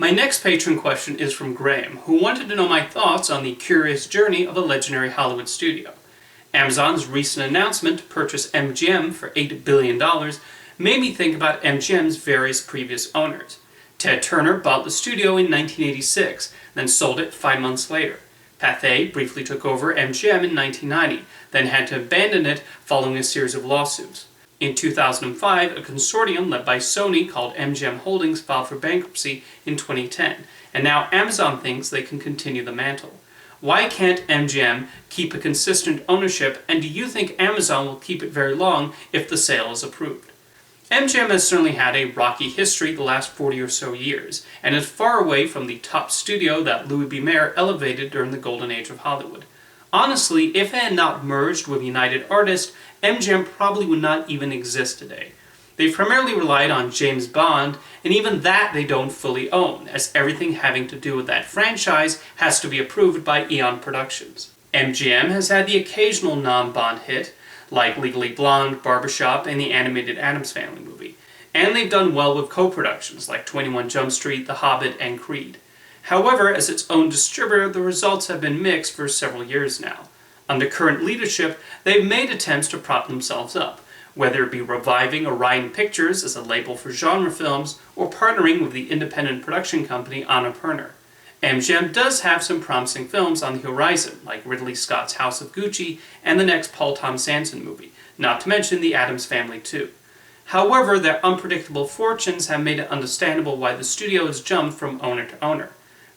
My next patron question is from Graham, who wanted to know my thoughts on the curious journey of a legendary Hollywood studio. Amazon's recent announcement to purchase MGM for $8 billion made me think about MGM's various previous owners. Ted Turner bought the studio in 1986, then sold it 5 months later. Pathé briefly took over MGM in 1990, then had to abandon it following a series of lawsuits. In 2005, a consortium led by Sony called MGM Holdings filed for bankruptcy in 2010, and now Amazon thinks they can continue the mantle. Why can't MGM keep a consistent ownership, and do you think Amazon will keep it very long if the sale is approved? MGM has certainly had a rocky history the last 40 or so years, and is far away from the top studio that Louis B. Mayer elevated during the golden age of Hollywood. Honestly, if it had not merged with United Artists, MGM probably would not even exist today. They've primarily relied on James Bond, and even that they don't fully own, as everything having to do with that franchise has to be approved by Eon Productions. MGM has had the occasional non-Bond hit, like Legally Blonde, Barbershop, and the animated Addams Family movie, and they've done well with co-productions like 21 Jump Street, The Hobbit, and Creed. However, as its own distributor, the results have been mixed for several years now. Under current leadership, they've made attempts to prop themselves up, whether it be reviving Orion Pictures as a label for genre films, or partnering with the independent production company Annapurna. MGM does have some promising films on the horizon, like Ridley Scott's House of Gucci and the next Paul Thomas Anderson movie, not to mention the Addams Family 2. However, their unpredictable fortunes have made it understandable why the studio has jumped from owner to owner.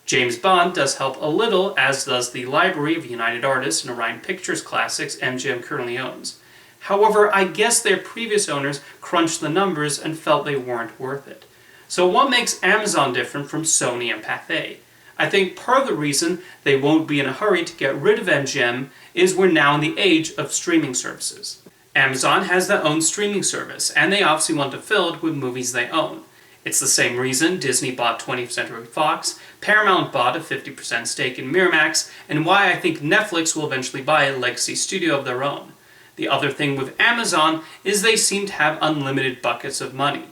James Bond does help a little, as does the library of United Artists and Orion Pictures classics MGM currently owns. However, I guess their previous owners crunched the numbers and felt they weren't worth it. So what makes Amazon different from Sony and Pathé? I think part of the reason they won't be in a hurry to get rid of MGM is we're now in the age of streaming services. Amazon has their own streaming service, and they obviously want to fill it with movies they own. It's the same reason Disney bought 20th Century Fox, Paramount bought a 50% stake in Miramax, and why I think Netflix will eventually buy a legacy studio of their own. The other thing with Amazon is they seem to have unlimited buckets of money.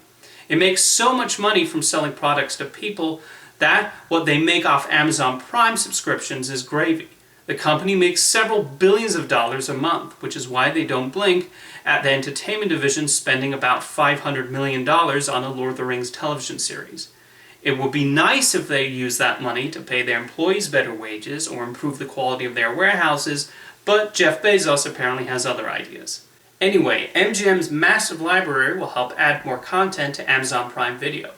It makes so much money from selling products to people that what they make off Amazon Prime subscriptions is gravy. The company makes several billions of dollars a month, which is why they don't blink at the entertainment division spending about $500 million on a Lord of the Rings television series. It would be nice if they used that money to pay their employees better wages or improve the quality of their warehouses, but Jeff Bezos apparently has other ideas. Anyway, MGM's massive library will help add more content to Amazon Prime Video.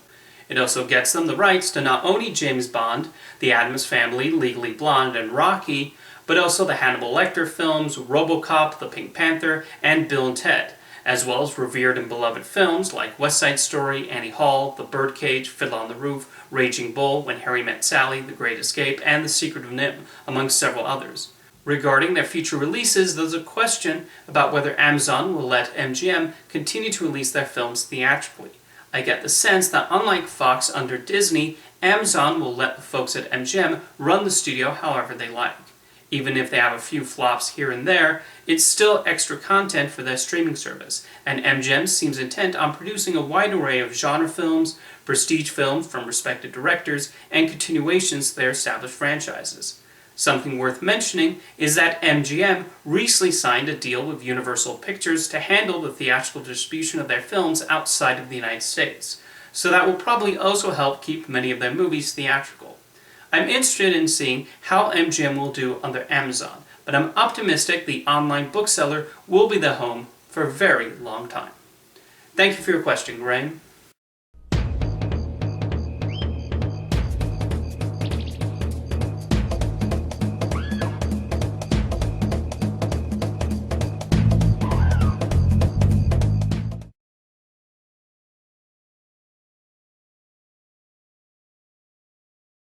It also gets them the rights to not only James Bond, the Addams Family, Legally Blonde, and Rocky, but also the Hannibal Lecter films, RoboCop, The Pink Panther, and Bill and Ted, as well as revered and beloved films like West Side Story, Annie Hall, The Birdcage, Fiddler on the Roof, Raging Bull, When Harry Met Sally, The Great Escape, and The Secret of Nim, among several others. Regarding their future releases, there's a question about whether Amazon will let MGM continue to release their films theatrically. I get the sense that unlike Fox under Disney, Amazon will let the folks at MGM run the studio however they like. Even if they have a few flops here and there, it's still extra content for their streaming service, and MGM seems intent on producing a wide array of genre films, prestige films from respected directors, and continuations to their established franchises. Something worth mentioning is that MGM recently signed a deal with Universal Pictures to handle the theatrical distribution of their films outside of the United States, so that will probably also help keep many of their movies theatrical. I'm interested in seeing how MGM will do under Amazon, but I'm optimistic the online bookseller will be the home for a very long time. Thank you for your question, Graham.